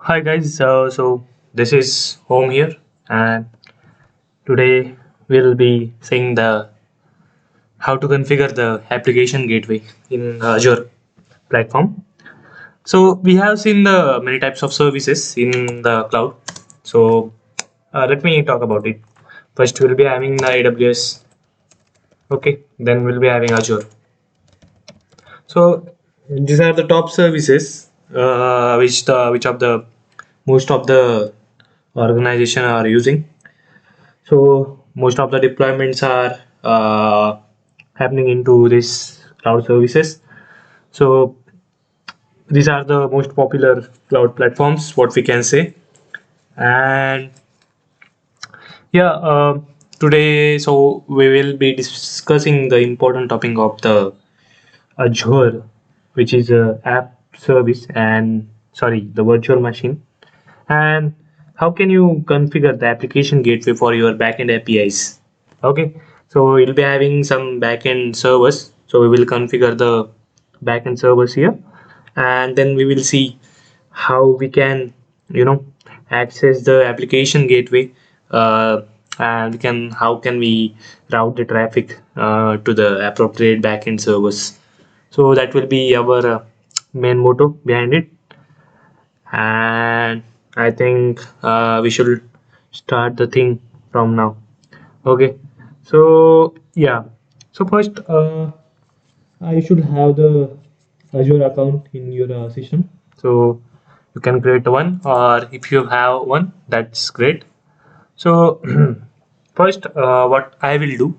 Hi guys, so this is Home here, and today we'll be seeing the how to configure the application gateway in Azure platform. So we have seen the many types of services in the cloud. So let me talk about it. First, we'll be having the AWS. Okay, then we'll be having Azure. So these are the top services which of the most of the organization are using. So most of the deployments are happening into this cloud services. So these are the most popular cloud platforms, what we can say. And yeah, today so we will be discussing the important topic of the Azure, which is a app service and sorry, the virtual machine. And how can you configure the application gateway for your backend APIs? Okay, so we'll be having some backend servers. So we will configure the backend servers here, and then we will see how we can, you know, access the application gateway, and we can how can we route the traffic to the appropriate backend servers. So that will be our main motto behind it, and I think we should start the thing from now. Okay, so yeah, so first I should have the Azure account in your system. So you can create one, or if you have one, that's great. So first, what I will do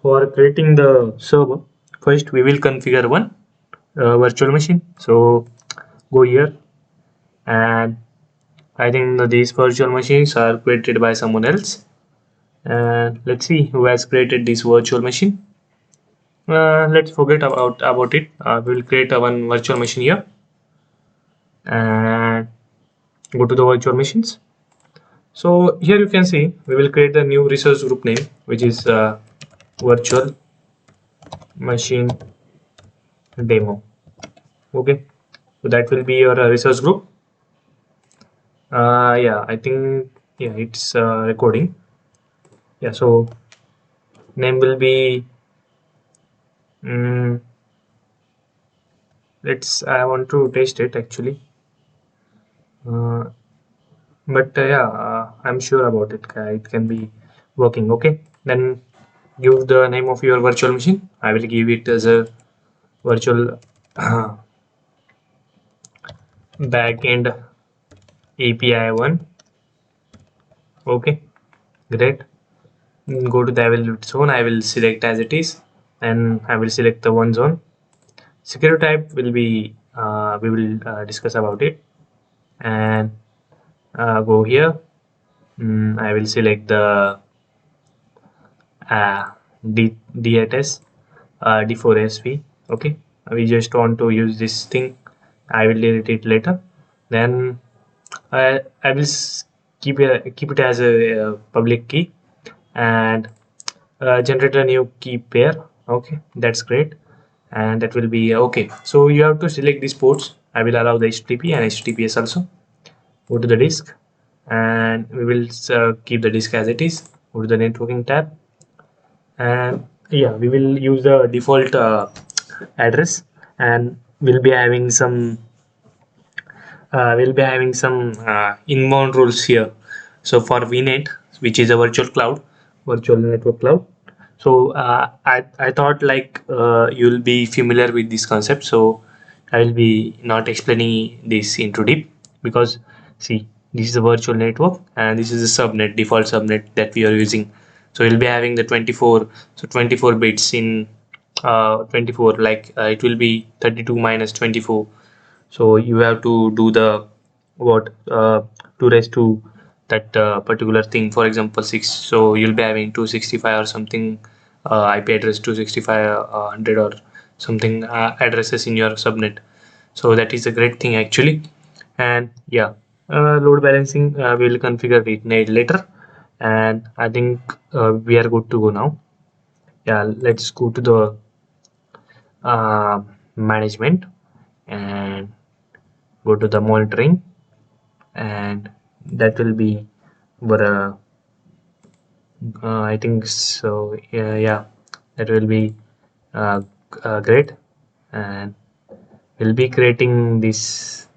for creating the server, first we will configure one virtual machine. So go here, and I think that these virtual machines are created by someone else. And let's see who has created this virtual machine. Let's forget about it. We'll create a one virtual machine here and go to the virtual machines. So here you can see we will create a new resource group name, which is virtual machine demo. Okay, so that will be your resource group. Yeah, I think yeah it's recording. Yeah, so name will be mm, let's I want to test it actually. Uh, but yeah, I'm sure about it. It can be working. Okay, then give the name of your virtual machine. I will give it as a virtual backend API one. Okay, great. Go to the availability zone. I will select as it is, and I will select the one zone. Security type will be we will discuss about it, and go here. I will select the D8S D4SV. Okay, we just want to use this thing. I will delete it later. Then I will keep it as a public key, and generate a new key pair. Okay, that's great, and that will be okay. So you have to select these ports. I will allow the HTTP and HTTPS also. Go to the disk, and we will keep the disk as it is. Go to the networking tab, and yeah, we will use the default address, and we'll be having some inbound rules here. So for VNet, which is a virtual network cloud. So I thought like you'll be familiar with this concept. So I will be not explaining this into deep, because see, this is a virtual network and this is a subnet, default subnet that we are using. So we'll be having the 24 bits in 24, like it will be 32 minus 24. So you have to do the what 2 raised to that particular thing, for example 6. So you'll be having 265 or something IP address 265 100 or something addresses in your subnet. So that is a great thing actually. And yeah, load balancing we will configure it later, and I think we are good to go now. Yeah, let's go to the management and go to the monitoring. and that will be but I think so. Yeah, that will be uh, great, and we'll be creating this.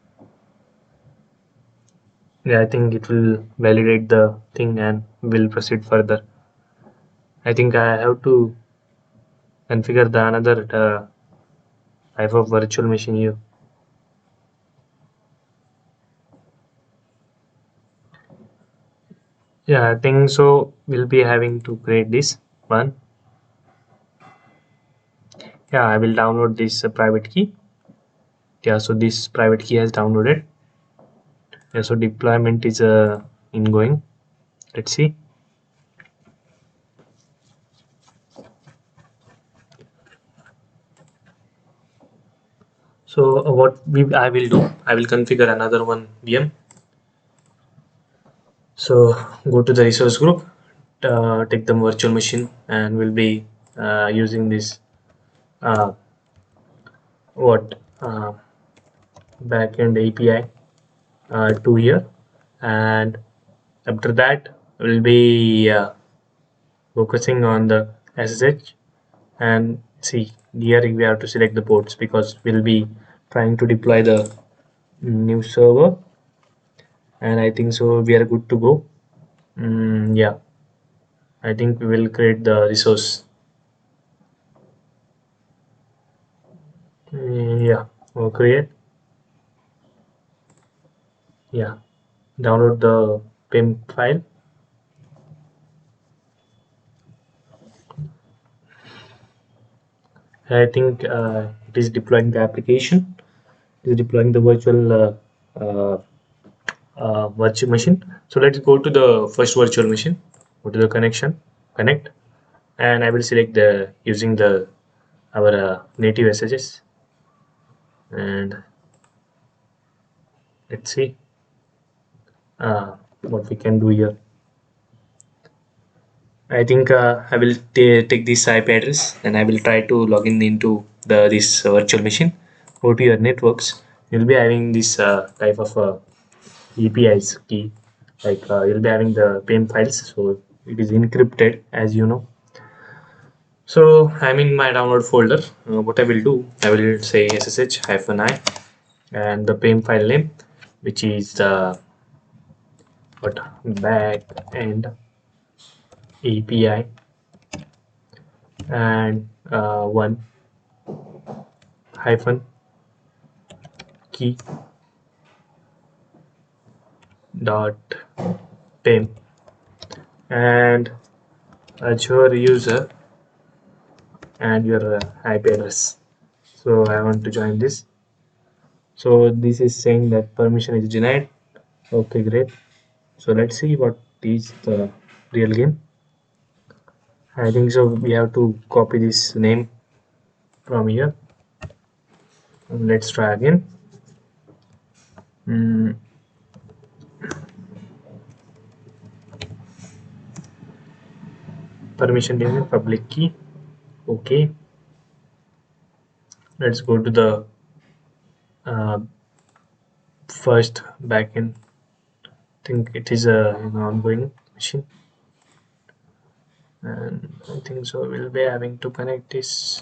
Yeah, I think it will validate the thing and will proceed further. I think I have to configure the another type of virtual machine here. Yeah, I think so. We'll be having to create this one. Yeah, I will download this private key. Yeah, so this private key has downloaded. Yeah, so deployment is ingoing. Let's see. So I will do, I will configure another one VM. So go to the resource group, take the virtual machine, and we'll be using this uh, what backend API to here, and after that we'll be focusing on the SSH, and see here we have to select the ports because we'll be trying to deploy the new server, and I think so we are good to go. Yeah, I think we will create the resource. Yeah, we'll create. Yeah, download the PIM file. I think it is deploying the application. It is deploying the uh, virtual machine. So let's go to the first virtual machine. Go to the connection, connect, and I will select the using the our native SSH, and let's see what we can do here. I think I will take this IP address and I will try to log in into this virtual machine. Go to your networks. You'll be having this type of APIs key. Like you'll be having the PIM files, so it is encrypted, as you know. So I'm in my download folder. What I will do, I will say ssh-i and the PIM file name, which is what back end API and one hyphen key dot pim and Azure user and your IP address. So I want to join this. So this is saying that permission is denied. Okay, great. So let's see what is the real game. I think so. We have to copy this name from here. And let's try again. Mm, permission denied. Public key. Okay. Let's go to the uh, first backend. Think it is an ongoing machine, and I think so we'll be having to connect this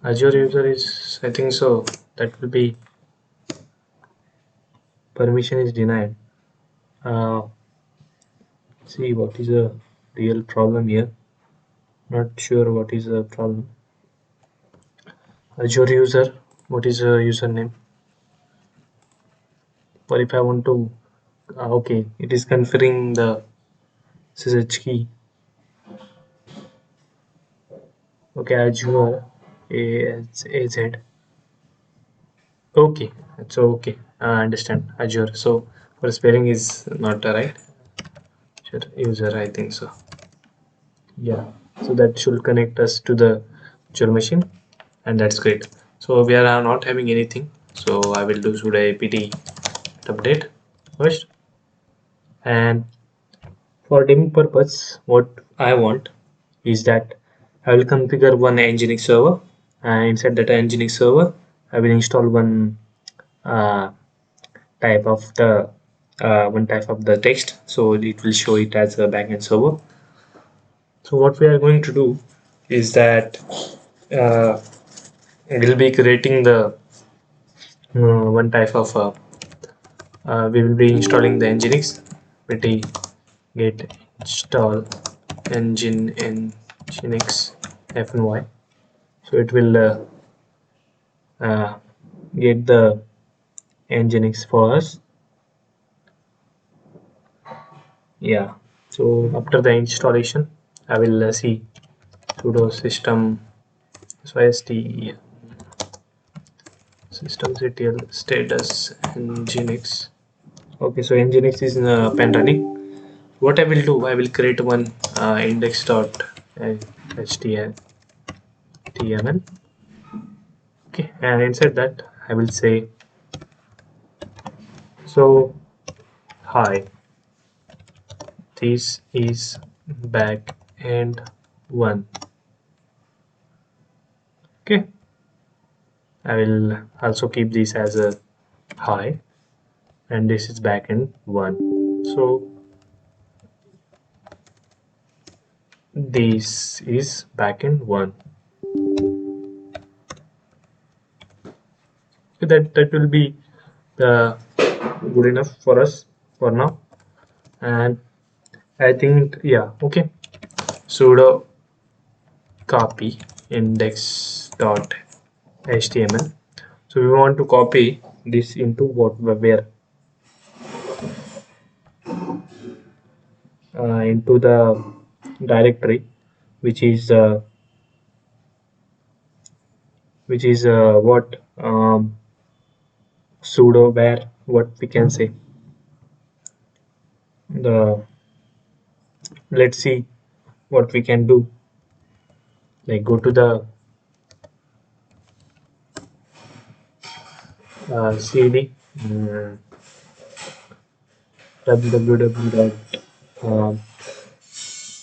Azure user is, I think so that will be permission is denied. uh, see what is the real problem here. Not sure what is the problem. Azure user, what is the username? Or if I want to okay, it is conferring the SSH key. Okay, Azure AZ. Okay, so okay, I understand Azure. So for spelling is not right. Sure, user, I think so. Yeah, so that should connect us to the virtual machine, and that's great. So we are not having anything. So I will do sudo apt update first, and for demo purpose, what I want is that I will configure one Nginx server, and inside that Nginx server, I will install one uh, type of the one type of the text, so it will show it as a backend server. So what we are going to do is that uh, we'll be creating the one type of we will be installing the nginx pt git install engine nginx fny. So it will uh, get the nginx for us. Yeah, so after the installation I will see sudo system systemctl status nginx. Okay, so nginx is in pen running. What I will do, I will create one index.html. Okay, and inside that I will say, so hi, this is back end 1. Okay, I will also keep this as a hi, and this is backend 1. So this is backend 1. So that will be the good enough for us for now. And I think, yeah, okay, sudo copy index.html. So we want to copy this into what, where, into the directory which is what, sudo where, what we can say, the, let's see what we can do, like go to the cd www dot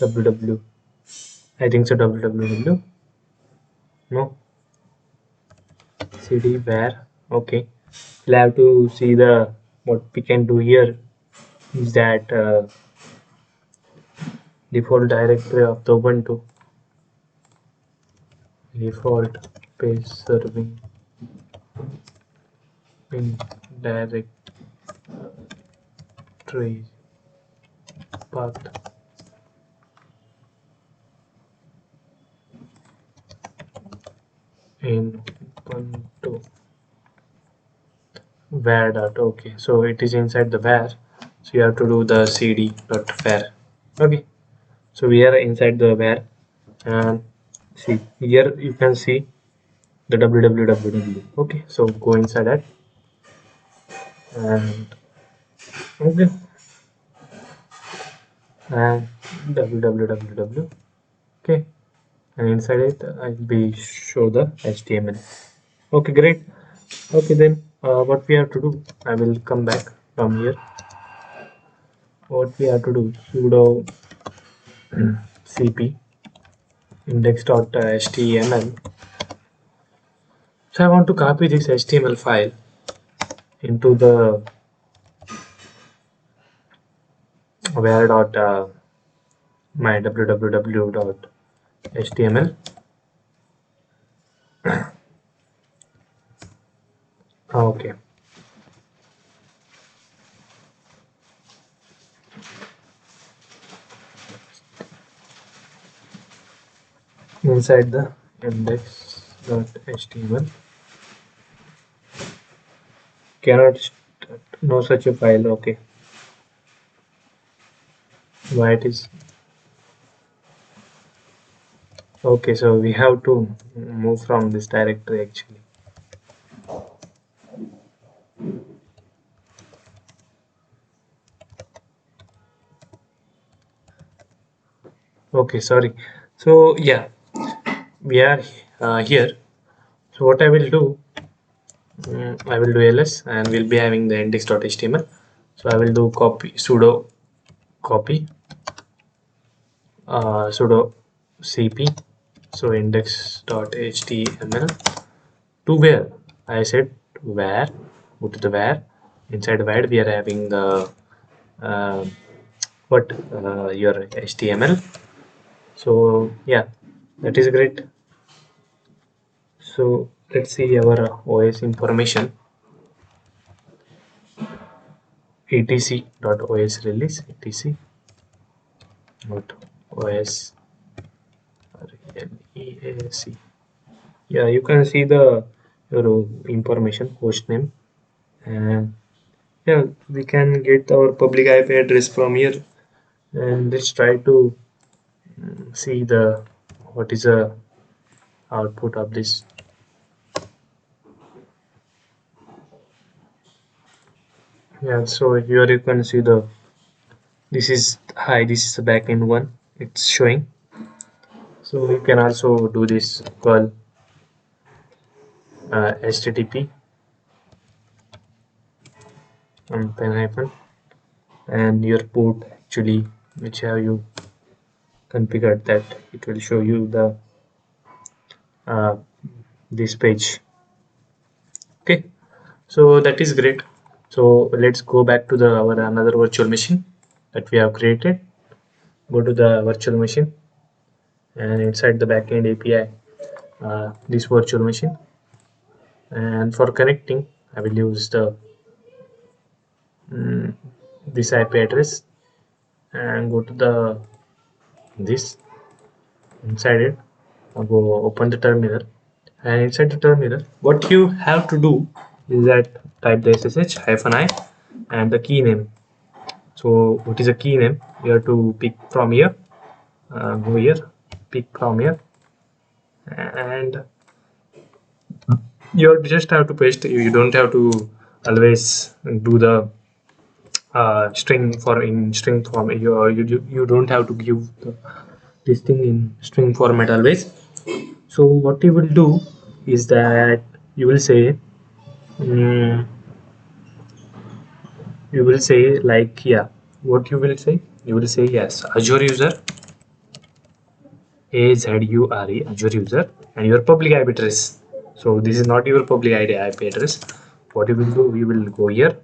www, I think so, www, no, cd where. Okay, we'll have to see the, what we can do here is that default directory of the ubuntu, default page serving in directory path in ubuntu where dot. Okay, so it is inside the where, so you have to do the cd dot where. Okay, so we are inside the where, and see here you can see the www. Okay, so go inside that, and okay, and www. Okay, and inside it I'll be show the html. Okay, great. Okay, then what we have to do, I will come back from here. What we have to do, sudo cp index.html. So I want to copy this html file into the where dot my www dot html. Okay, inside the index.html cannot no such a file. Okay, why it is. Okay, so we have to move from this directory actually. Okay, sorry. So yeah, we are here. So what I will do, I will do ls, and we'll be having the index.html. So I will do copy, sudo copy, sudo cp, so index.html to where, I said where, go to the where, inside wide we are having the uh, your HTML. So yeah, that is great. So let's see our OS information. etc.os release etc.os release. Yeah, you can see the your information, host name, and yeah, we can get our public IP address from here. And let's try to see the what is the output of this. Yeah, so here you can see the this is hi, this is the backend one, it's showing. So you can also do this call http pen hyphen and your port actually which have you configured, that it will show you the uh, this page. Okay, so that is great. So let's go back to the our another virtual machine that we have created. Go to the virtual machine and inside the backend API this virtual machine, and for connecting I will use the this IP address and go to the this inside it. I'll go open the terminal, and inside the terminal what you have to do is that type the ssh hyphen I and the key name. So what is a key name? You have to pick from here, go here, pick from here, and you just have to paste. You don't have to always do the string for in string form. You don't have to give this thing in string format always. So what you will do is that you will say you will say like, yeah, what you will say, you will say yes, Azure user, AZURE, Azure user, and your public IP address. So this is not your public IP address. What you will do, we will go here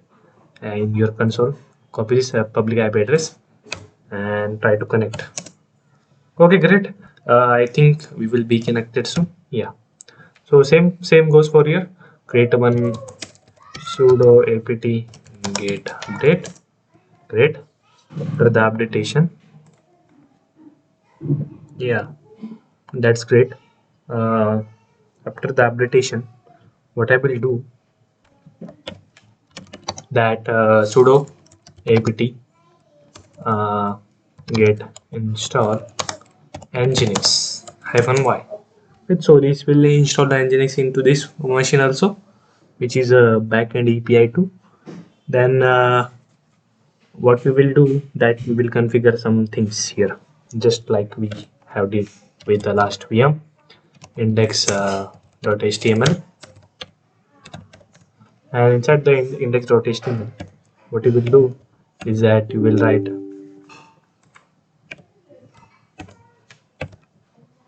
and your console, copy this public IP address and try to connect. Okay, great. I think we will be connected soon. Yeah. So same goes for here. Create one sudo apt get update. Great. After the updatation, yeah, that's great. Uh, After the updatation, what I will do that sudo apt get install nginx hyphen y. So this will install the nginx into this machine also, which is a backend API too. Then what we will do that we will configure some things here, just like we have did with the last VM index .html, and inside the index.html what you will do is that you will write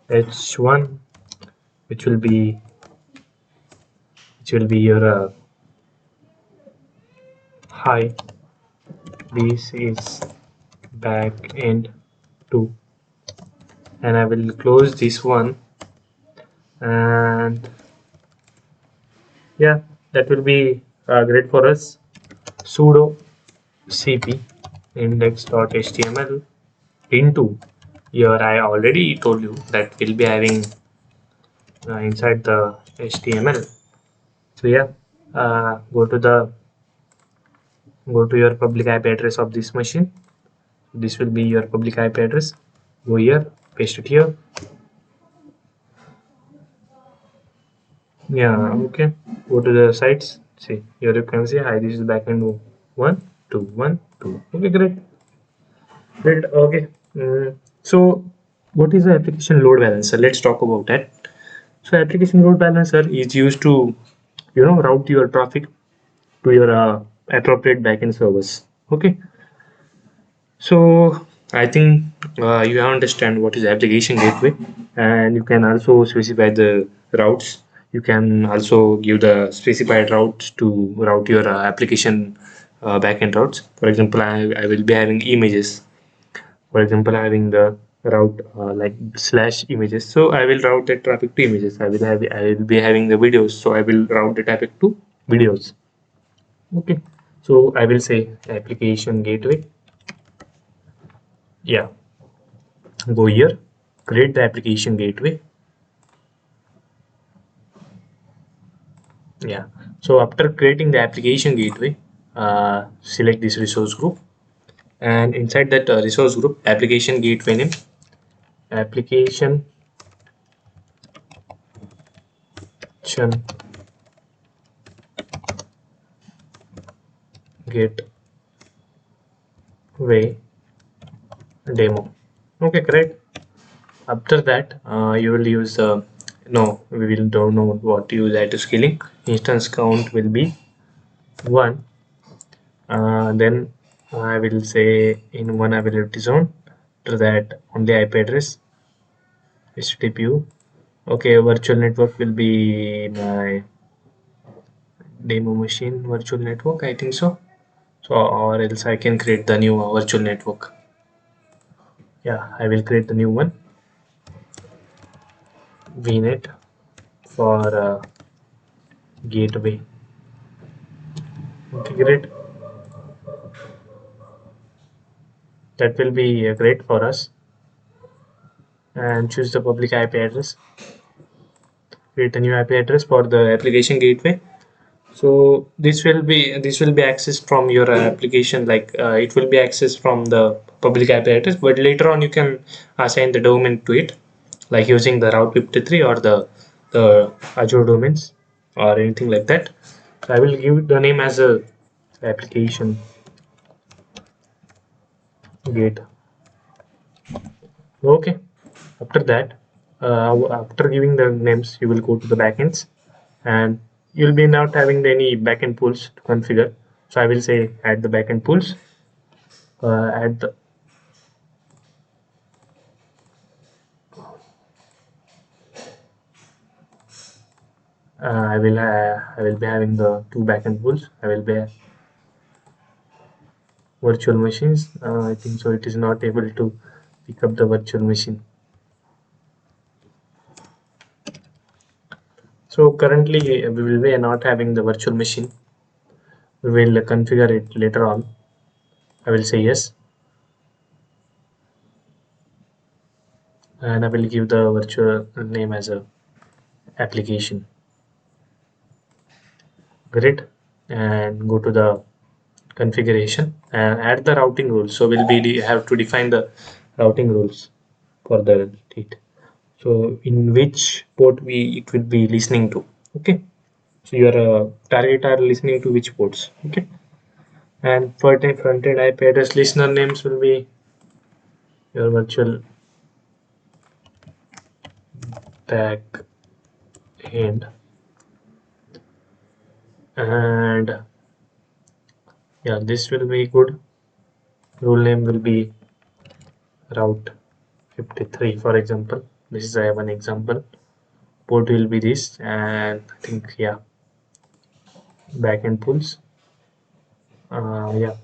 h1, which will be your hi, this is backend 2, and I will close this one, and yeah, that will be great for us. Sudo cp index.html into here I already told you that we'll be having inside the HTML. So yeah, go to your public IP address of this machine. This will be your public IP address. Go here, paste it here. Yeah, okay. Go to the sites. See here you can see hi, this is backend 1 2 1 2. Okay, great. Great. Okay. So what is the application load balancer? Let's talk about that. So application load balancer is used to route your traffic to your appropriate backend servers. Okay. So I think you understand what is application gateway, and you can also specify the routes You can also give the specified routes to route your application backend routes. For example, I will be having images. For example, having the route like slash images. So I will route the traffic to images. I will be having the videos. So I will route the traffic to videos. Okay. So I will say application gateway. Yeah. Go here. Create the application gateway. Yeah. So after creating the application gateway, select this resource group, and inside that resource group, application gateway name, application gateway demo. Okay, great. After that, you will use no, we will don't know what to use at scaling. Instance count will be 1. Then I will say in one availability zone. After that, only IP address, HTTP. Okay, virtual network will be my demo machine virtual network. I think so. So, or else I can create the new virtual network. Yeah, I will create the new one. VNet for gateway. Okay, great. That will be great for us. And choose the public IP address. Create a new IP address for the application gateway. So this will be accessed from your application, like it will be accessed from the public IP address, but later on you can assign the domain to it, like using the Route 53 or the Azure domains or anything like that. So I will give the name as a application gate. Okay. After that, after giving the names, you will go to the backends, and you'll be not having any backend pools to configure. So I will say add the backend pools. Add the I will be having the two backend pools. I will be virtual machines. I think so. It is not able to pick up the virtual machine. So currently we will be not having the virtual machine. We will configure it later on. I will say yes, and I will give the virtual name as a application. Great, and go to the configuration and add the routing rules. So we'll be have to define the routing rules for the it. So in which port it will be listening to. Okay. So your target are listening to which ports. Okay. And for the front-end IP address, listener names will be your virtual back end, and yeah, this will be good. Rule name will be route 53, for example. This is I have an example. Port will be this, and I think yeah, backend pools. Yeah,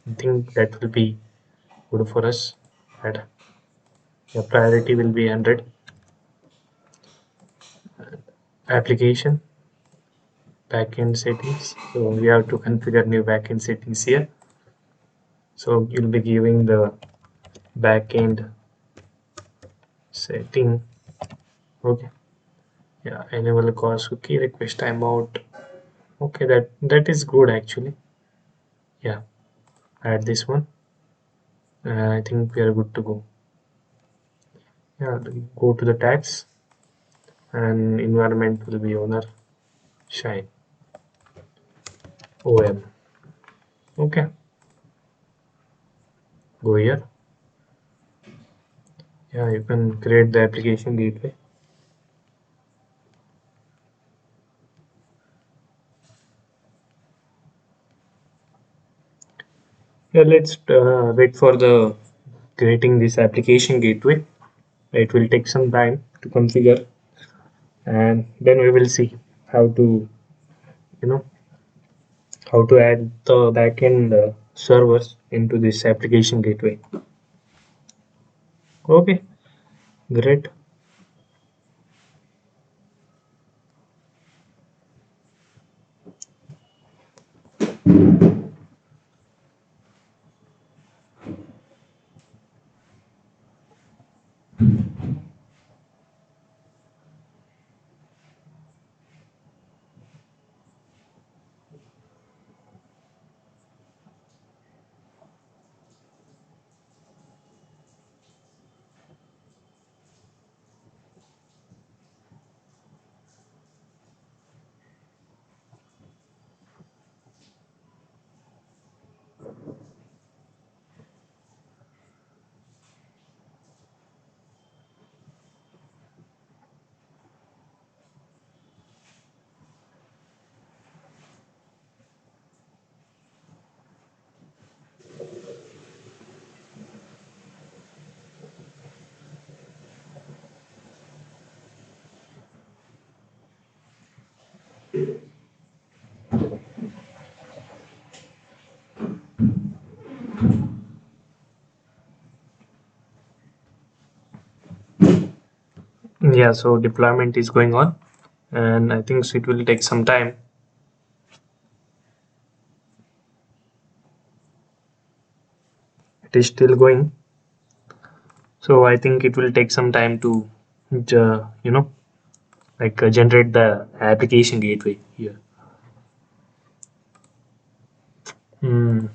I think that will be good for us. And yeah, priority will be 100. Application backend settings. So we have to configure new backend settings here. So you'll be giving the backend setting. Okay. Yeah, enable cause cookie request timeout. Okay, that is good actually. Yeah, add this one. I think we are good to go. Yeah, go to the tags, and environment will be owner shine OM. Okay, go here. Yeah, you can create the application gateway. Yeah, let's wait for the creating this application gateway. It will take some time to configure. and then we will see how to, you know, how to add the backend servers into this application gateway. Okay, great. Yeah, so deployment is going on, and I think so it will take some time. It is still going, so I think it will take some time to, you know, like generate the application gateway here. Hmm.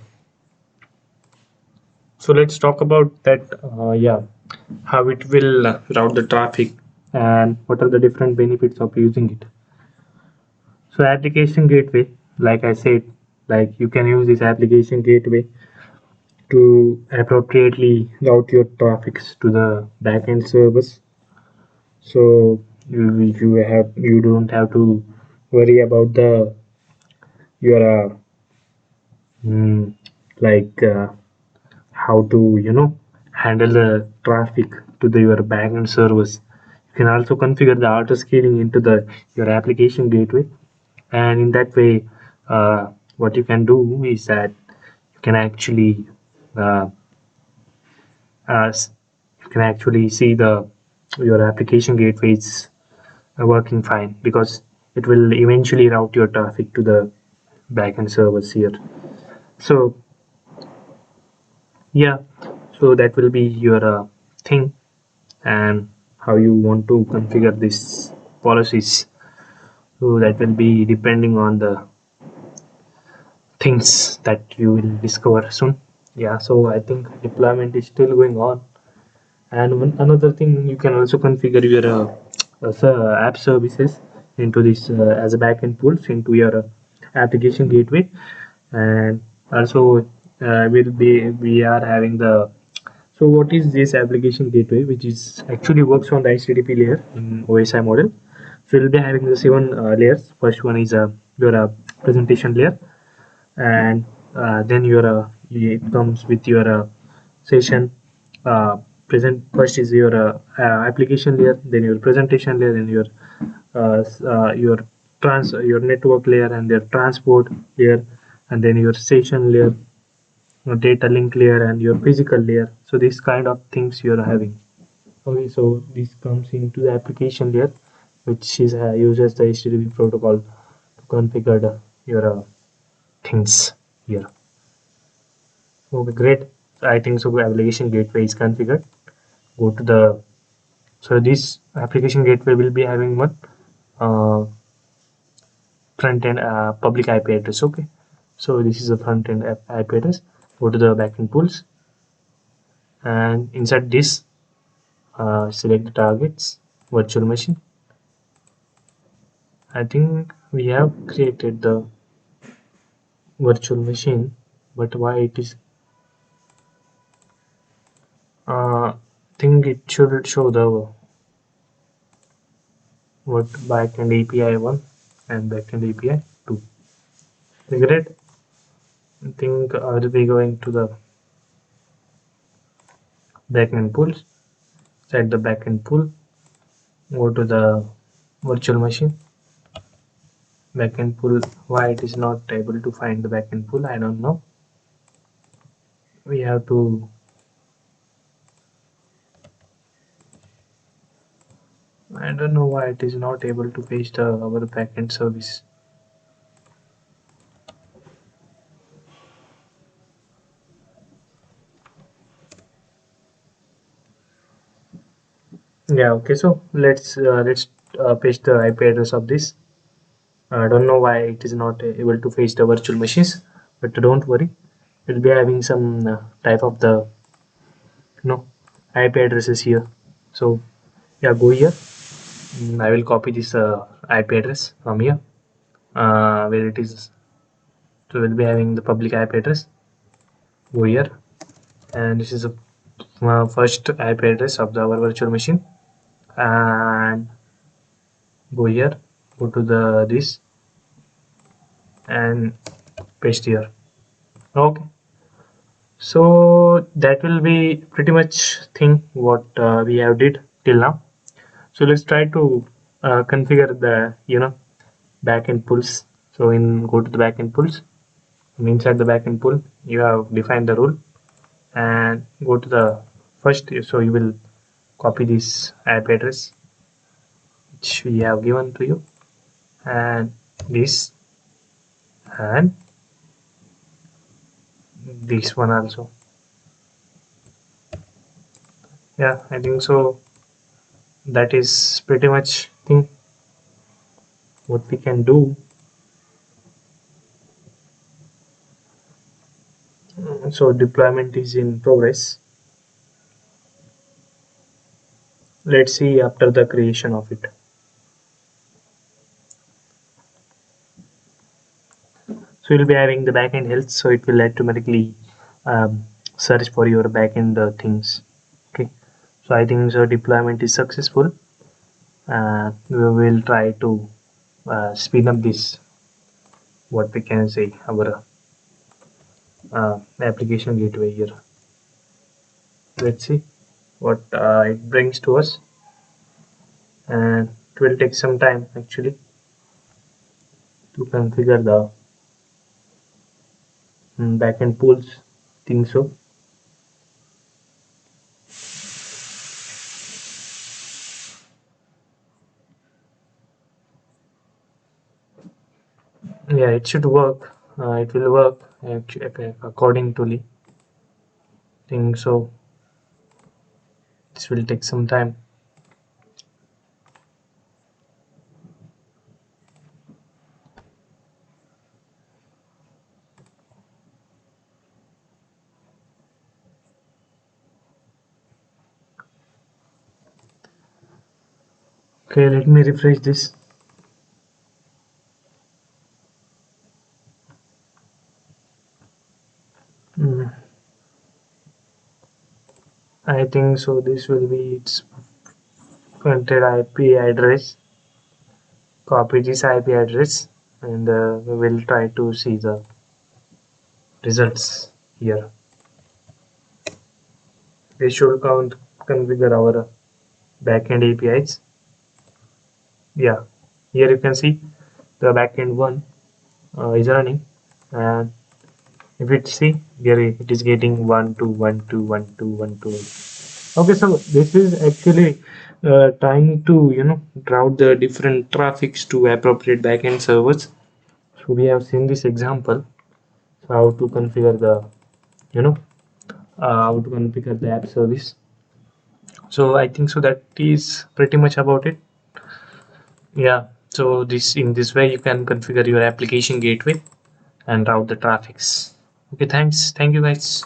So let's talk about that. Yeah, how it will route the traffic and what are the different benefits of using it. So application gateway, like I said, like you can use this application gateway to appropriately route your traffics to the backend servers. So you don't have to worry about the your mm, like how to, you know, handle the traffic to your backend servers. You can also configure the auto scaling into the your application gateway, and in that way, what you can do is that you can actually uh, you can actually see the your application gateway is working fine because it will eventually route your traffic to the backend servers here. So yeah, so that will be your thing, and how you want to configure these policies. So that will be depending on the things that you will discover soon. Yeah, so I think deployment is still going on. And another thing, you can also configure your app services into this as a backend pools into your application gateway. And also we are having the, so what is this application gateway, which is actually works on the HTTP layer in OSI model. So we'll be having the seven layers. First one is your presentation layer, and then your it comes with your session present. First is your application layer, then your presentation layer, and your your network layer, and your transport layer, and then your session layer, your data link layer, and your physical layer. So these kind of things you're having. Okay, so this comes into the application layer, which is uses the HTTP protocol to configure your things here. Okay, great. I think so. Application gateway is configured. Go to the, so this application gateway will be having one uh, front end public IP address. Okay, so this is the front end IP address. Go to the backend pools, and inside this, select the targets virtual machine. I think we have created the virtual machine, but why it is? Think it should show the what backend API 1 and backend API 2. Great. I think I will be going to the backend pools. Set the backend pool. Go to the virtual machine backend pool. Why it is not able to find the backend pool, I don't know. We have to I don't know why it is not able to fetch the our backend service. Yeah, okay, so let's paste the IP address of this. I don't know why it is not able to fetch the virtual machines, but don't worry, we'll be having some type of the IP addresses here. So yeah, go here. I will copy this IP address from here where it is. So we'll be having the public IP address. Go here, and this is the first IP address of our virtual machine. And go here, go to the this and paste here. Okay, so that will be pretty much thing what we have did till now. So let's try to configure the backend pools. So in go to the backend pools, and inside the backend pool you have defined the rule, and go to the first. So you will copy this IP address which we have given to you, and this, and this one also. Yeah, I think so. That is pretty much thing what we can do. So deployment is in progress. Let's see after the creation of it. So you'll be having the backend health, so it will automatically search for your backend things. Okay, so I think so deployment is successful. We will try to speed up this, what we can say, our application gateway here. Let's see what it brings to us, and it will take some time actually to configure the backend pools. Think so. Yeah, it should work. It will work accordingly. Think so. This will take some time. Okay, let me refresh this. Mm, I think so. This will be its wanted IP address. Copy this IP address, and we will try to see the results here. We should configure our backend APIs. Yeah, here you can see the backend one is running, and if it see here it is getting 1 2 1 2 1 2 1 2. Okay, so this is actually trying to route the different traffics to appropriate backend servers. So we have seen this example, so how to configure the you know how to configure the app service. So I think so that is pretty much about it. Yeah, so this in this way you can configure your application gateway and route the traffics. Okay, thank you guys.